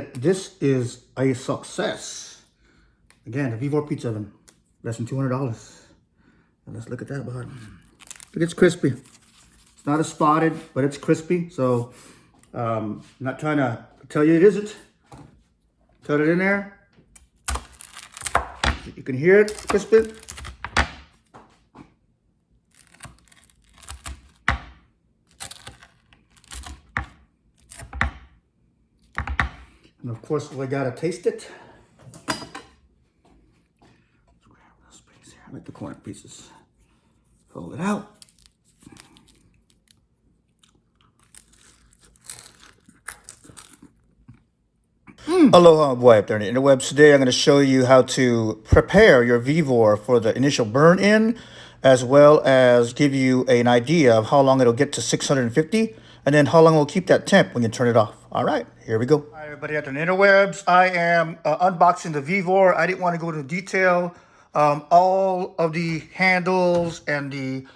This is a success. Again, the Vevor pizza oven, less than $200. And let's look at that bottom. Look, it's crispy. It's not as spotted, but it's crispy. So, I'm not trying to tell you it isn't. Cut it in there. You can hear it crispy. And of course, we gotta taste it. Let's grab a space here. I like the corner pieces. Fold it out. Aloha, boy up there in the interwebs. Today I'm going to show you how to prepare your Vevor for the initial burn in, as well as give you an idea of how long it'll get to 650 and then how long it will keep that temp when you turn it off. All right, here we go. Hi everybody at the interwebs. I am unboxing the Vevor. I didn't want to go into detail. All of the handles and the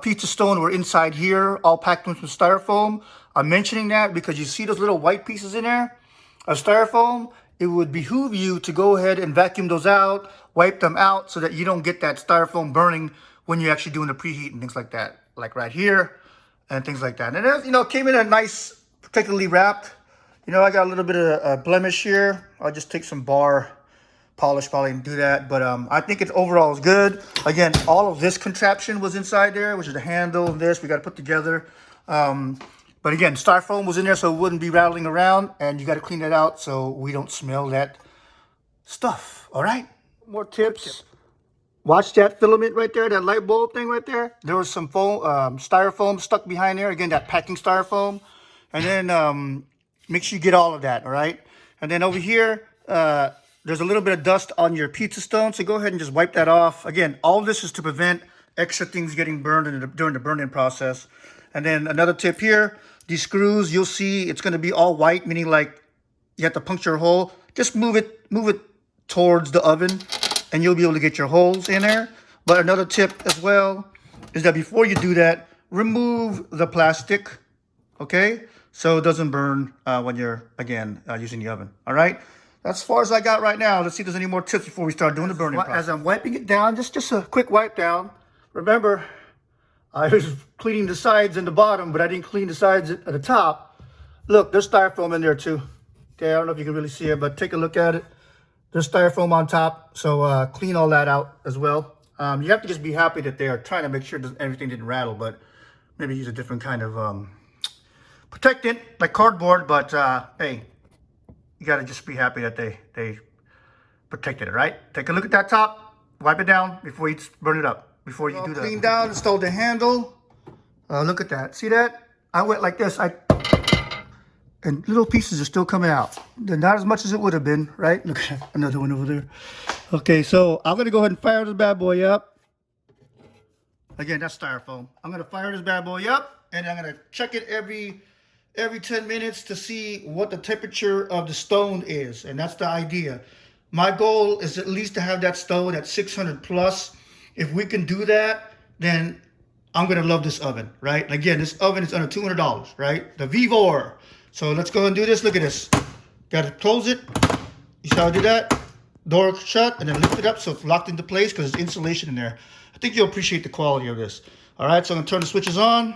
pizza stone were inside here, all packed into styrofoam. I'm mentioning that because you see those little white pieces in there of styrofoam. It would behoove you to go ahead and vacuum those out, wipe them out so that you don't get that styrofoam burning when you're actually doing the preheat and things like that, like right here and things like that. And it, you know, came in a nice, protectively wrapped. You know, I got a little bit of a blemish here. I'll just take some bar polish probably and do that. But I think it overall is good. Again, all of this contraption was inside there, which is the handle and this we got to put together. But again, styrofoam was in there so it wouldn't be rattling around, and you got to clean it out so we don't smell that stuff. All right. More tips. Watch that filament right there, that light bulb thing right there. There was some foam, styrofoam stuck behind there. Again, that packing styrofoam. And then make sure you get all of that. All right. And then over here, there's a little bit of dust on your pizza stone, so go ahead and just wipe that off. Again, all this is to prevent extra things getting burned during the burn-in process. And then another tip here, these screws, you'll see it's going to be all white, meaning like you have to puncture a hole. Just move it towards the oven and you'll be able to get your holes in there. But another tip as well is that before you do that, remove the plastic, okay? So it doesn't burn when you're, again, using the oven, all right? That's as far as I got right now. Let's see if there's any more tips before we start doing the burning process. As I'm wiping it down, just a quick wipe down. Remember, I was cleaning the sides and the bottom, but I didn't clean the sides at the top. Look, there's styrofoam in there too. Okay, I don't know if you can really see it, but take a look at it. There's styrofoam on top, so clean all that out as well. You have to just be happy that they are trying to make sure that everything didn't rattle, but maybe use a different kind of protectant, like cardboard, but hey, you gotta just be happy that they protected it, right? Take a look at that top, wipe it down before you burn it up. Before you do that. Clean down, install the handle. Look at that. See that? I went like this. And little pieces are still coming out. They're not as much as it would have been, right? Look at another one over there. Okay, so I'm gonna go ahead and fire this bad boy up. Again, that's styrofoam. I'm gonna fire this bad boy up, and I'm gonna check it every 10 minutes to see what the temperature of the stone is, and that's the idea. My goal is at least to have that stone at 600 plus. If we can do that, then I'm going to love this oven, right? And again, this oven is under $200, right? The Vevor. So let's go and do this. Look at this. Got to close it. You see how I did that? Door shut and then lift it up so it's locked into place because there's insulation in there. I think you'll appreciate the quality of this. All right, so I'm going to turn the switches on.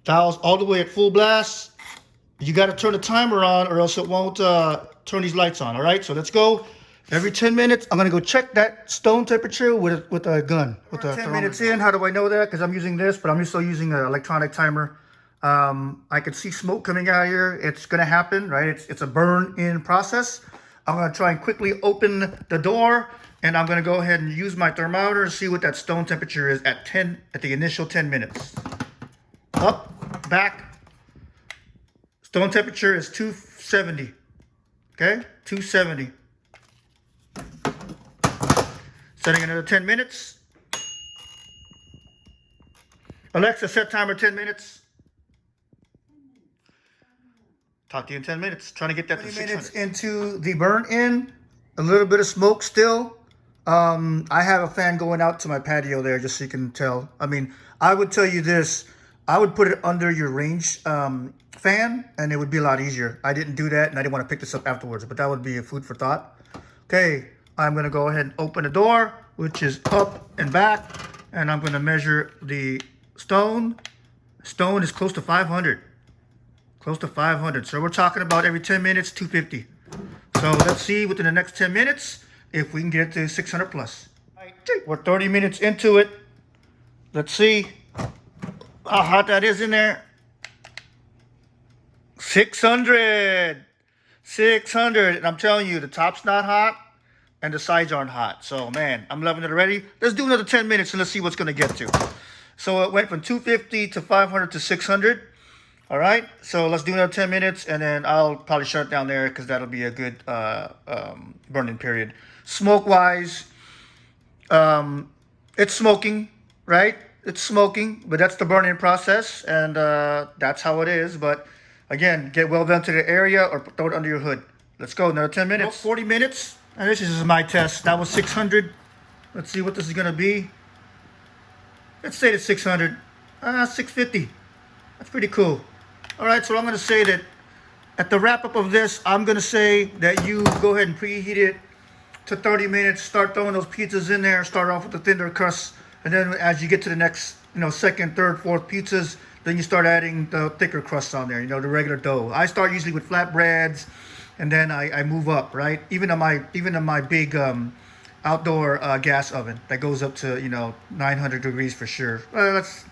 Dials all the way at full blast. You got to turn the timer on or else it won't turn these lights on, all right? So let's go. Every 10 minutes, I'm gonna go check that stone temperature with a gun. With 10 minutes in, how do I know that? Because I'm using this, but I'm still using an electronic timer. I can see smoke coming out here. It's gonna happen, right? It's a burn-in process. I'm gonna try and quickly open the door, and I'm gonna go ahead and use my thermometer and see what that stone temperature is at the initial 10 minutes. Up, back. Stone temperature is 270. Okay, 270. Setting another 10 minutes. Alexa, set timer 10 minutes. Talk to you in 10 minutes. Trying to get that to 600. Minutes into the burn-in. A little bit of smoke still. I have a fan going out to my patio there just so you can tell. I mean, I would tell you this. I would put it under your range fan, and it would be a lot easier. I didn't do that, and I didn't want to pick this up afterwards, but that would be a food for thought. Okay, I'm gonna go ahead and open the door, which is up and back, and I'm gonna measure the stone. Stone is close to 500. Close to 500. So we're talking about every 10 minutes, 250. So let's see within the next 10 minutes if we can get it to 600 plus. All right, we're 30 minutes into it. Let's see how hot that is in there. 600. 600. And I'm telling you, the top's not hot and the sides aren't hot. So, man, I'm loving it already. Let's do another 10 minutes and let's see what's going to get to. So it went from 250 to 500 to 600. All right. So let's do another 10 minutes and then I'll probably shut it down there because that'll be a good burning period. Smoke-wise, it's smoking, right? It's smoking, but that's the burning process, and that's how it is. But again, get well ventilated area or throw it under your hood. Let's go, another 10 minutes. 40 minutes, and this is my test. That was 600. Let's see what this is gonna be. Let's say it's 600, 650. That's pretty cool. All right, so I'm gonna say that at the wrap up of this, I'm gonna say that you go ahead and preheat it to 30 minutes. Start throwing those pizzas in there. Start off with the thinner crust. And then as you get to the next, second, third, fourth pizzas, then you start adding the thicker crusts on there, the regular dough. I start usually with flatbreads, and then I move up, right? Even on my big outdoor gas oven that goes up to 900 degrees for sure. That's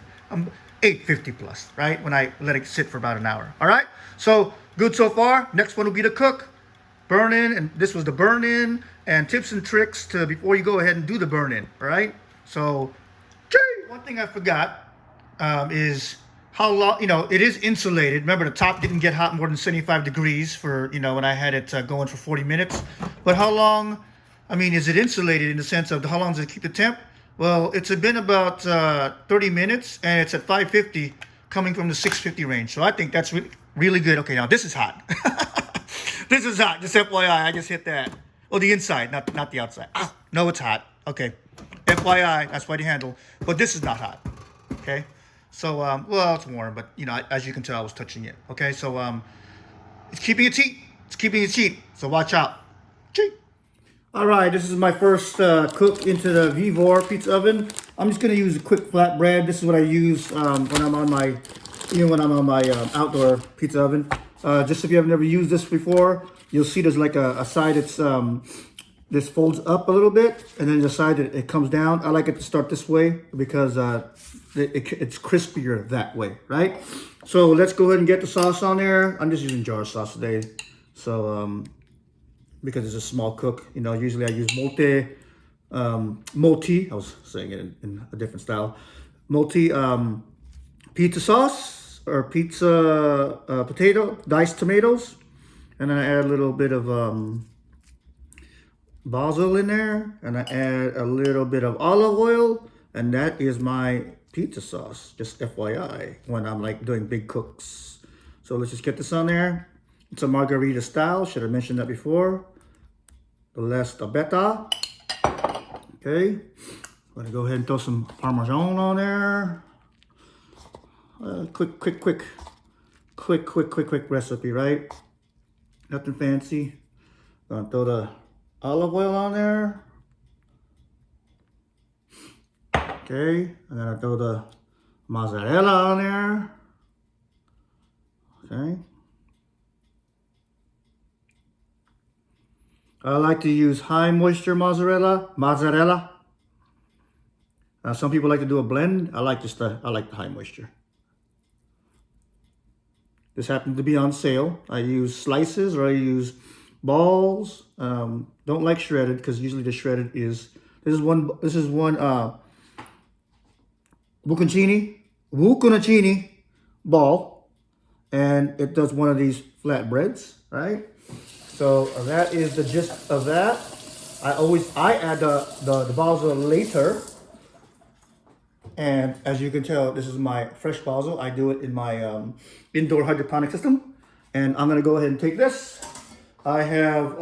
850 plus, right? When I let it sit for about an hour. All right. So good so far. Next one will be the cook. Burn in, and this was the burn in and tips and tricks to before you go ahead and do the burn in. All right. So, one thing I forgot is how long, it is insulated. Remember, the top didn't get hot more than 75 degrees for, when I had it going for 40 minutes. But how long, is it insulated in the sense of how long does it keep the temp? Well, it's been about 30 minutes, and it's at 550 coming from the 650 range. So I think that's really good. Okay, now this is hot. This is hot. Just FYI, I just hit that. Oh, the inside, not the outside. Ah, no, it's hot. Okay. FYI, that's why the handle. But this is not hot. Okay. So, well, it's warm, but, as you can tell, I was touching it. Okay. So, it's keeping its heat. It's keeping its heat. So, watch out. Chee. All right. This is my first cook into the Vevor pizza oven. I'm just going to use a quick flatbread. This is what I use when I'm on my, outdoor pizza oven. Just if you have never used this before, you'll see there's like a side that's this folds up a little bit, and then the side it comes down. I like it to start this way because it's crispier that way, right? So let's go ahead and get the sauce on there. I'm just using jar sauce today, so because it's a small cook. Usually I use multi. I was saying it in a different style. Multi pizza sauce or pizza diced tomatoes, and then I add a little bit of basil in there, and I add a little bit of olive oil, and that is my pizza sauce, just FYI, when I'm like doing big cooks. So let's just get this on there. It's a margarita style, should have mentioned that before. The less the better. Okay, I'm gonna go ahead and throw some Parmesan on there. Quick recipe, right? Nothing fancy. Gonna throw the olive oil on there. Okay, and then I throw the mozzarella on there. Okay. I like to use high moisture mozzarella. Some people like to do a blend. I like the high moisture. This happened to be on sale. I use slices or I use balls. Don't like shredded because usually the shredded is this is one buconcini ball, and it does one of these flatbreads, right? So that is the gist of that. I add the basil later, and as you can tell, this is my fresh basil. I do it in my indoor hydroponic system, and I'm gonna go ahead and take this. I have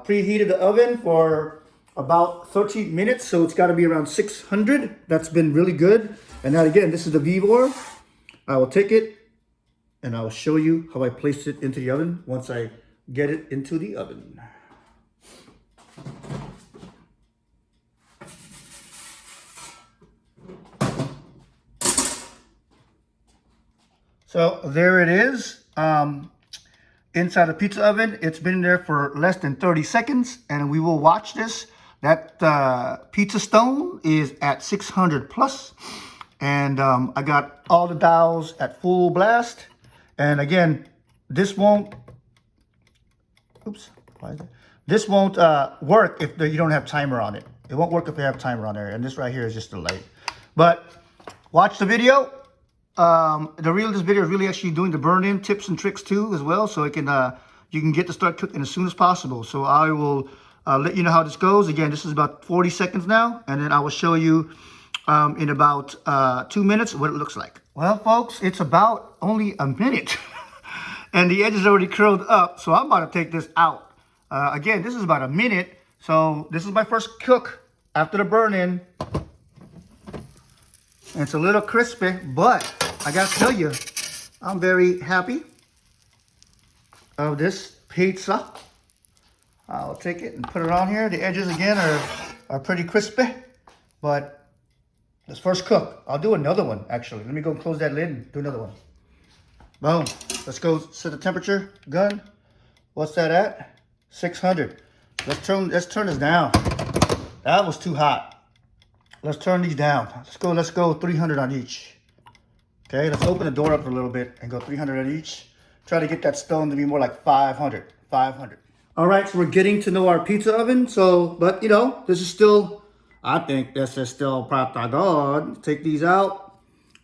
preheated the oven for about 13 minutes, so it's got to be around 600. That's been really good. And now again, this is the Vevor. I will take it and I'll show you how I place it into the oven once I get it into the oven. So there it is, inside the pizza oven. It's been there for less than 30 seconds, and we will watch this. That pizza stone is at 600 plus, and I got all the dials at full blast. And again, this won't, oops, why is that? This won't work if you don't have timer on it. It won't work if you have timer on there, and this right here is just a light. But watch the video. This video is really actually doing the burn-in tips and tricks too as well, so it can you can get to start cooking as soon as possible. So I will let you know how this goes. Again, this is about 40 seconds now, and then I will show you in about 2 minutes what it looks like. Well, folks, it's about only a minute, and the edge is already curled up. So I'm about to take this out. Again, this is about a minute. So this is my first cook after the burn-in. It's a little crispy, but I gotta tell you, I'm very happy of this pizza. I'll take it and put it on here. The edges again are pretty crispy, but this first cook. I'll do another one actually. Let me go and close that lid and do another one. Boom. Let's go set the temperature gun. What's that at? 600. Let's turn this down. That was too hot. Let's turn these down. Let's go 300 on each. Okay, let's open the door up a little bit and go 300 on each. Try to get that stone to be more like 500. All right, so we're getting to know our pizza oven. So, but you know, this is still, I think this is still pretty good. Take these out,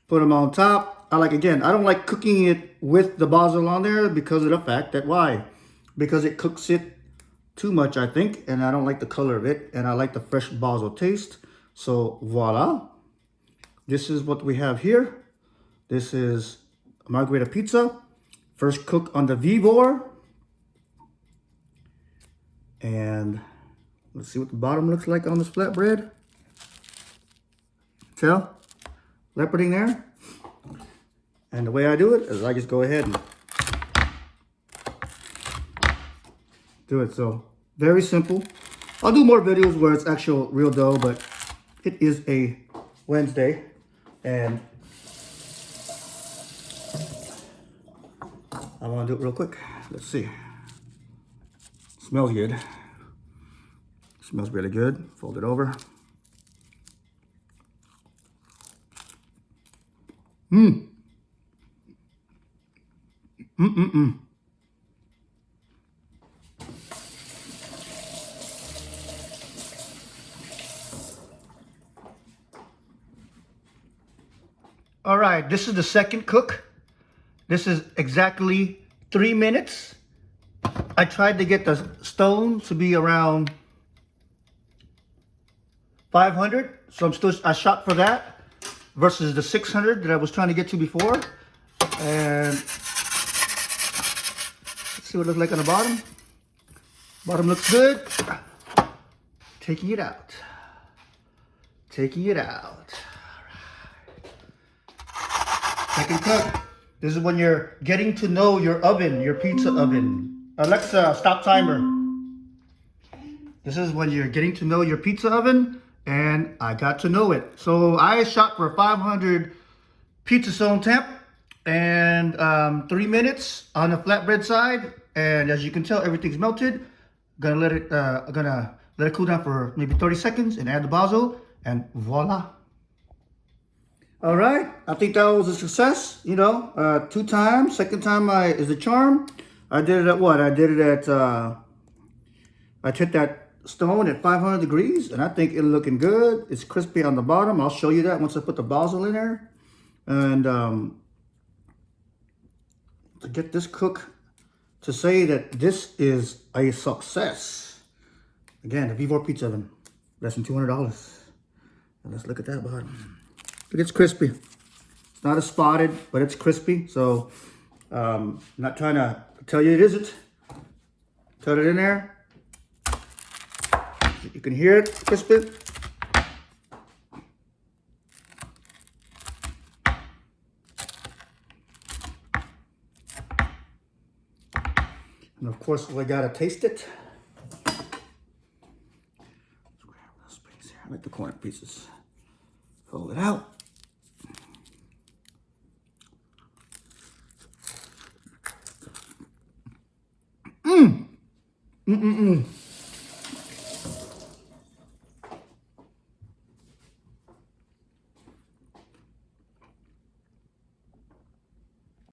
put them on top. I don't like cooking it with the basil on there because of the fact that why? Because it cooks it too much, I think, and I don't like the color of it, and I like the fresh basil taste. So voila, this is what we have here. This is margherita pizza, first cook on the Vevor. And let's see what the bottom looks like on this flatbread. Tell, leoparding there. And the way I do it is I just go ahead and do it. So very simple. I'll do more videos where it's actual real dough, but it is a Wednesday, and I want to do it real quick. Let's see. Smells good. Smells really good. Fold it over. All right, this is the second cook. This is exactly 3 minutes. I tried to get the stone to be around 500, so I shot for that versus the 600 that I was trying to get to before. And let's see what it looks like on the bottom. Bottom looks good. Taking it out. Taking it out. Second cook. This is when you're getting to know your oven, your pizza oven. Alexa, stop timer. This is when you're getting to know your pizza oven, and I got to know it. So I shot for 500 pizza stone temp and 3 minutes on the flatbread side. And as you can tell, everything's melted. Gonna let it cool down for maybe 30 seconds and add the basil, and voila. All right, I think that was a success. You know, 2 times. Second time is the charm. I did it at what? I did it at, I hit that stone at 500 degrees, and I think it's looking good. It's crispy on the bottom. I'll show you that once I put the basil in there. And to get this cook to say that this is a success. Again, the Vevor pizza oven, less than $200. And let's look at that bottom. But it's crispy. It's not as spotted, but it's crispy. So I'm not trying to tell you it isn't. Put it in there. You can hear it crispy. course, we gotta taste it. Let's grab this piece here. I like the corner pieces. Fold it out.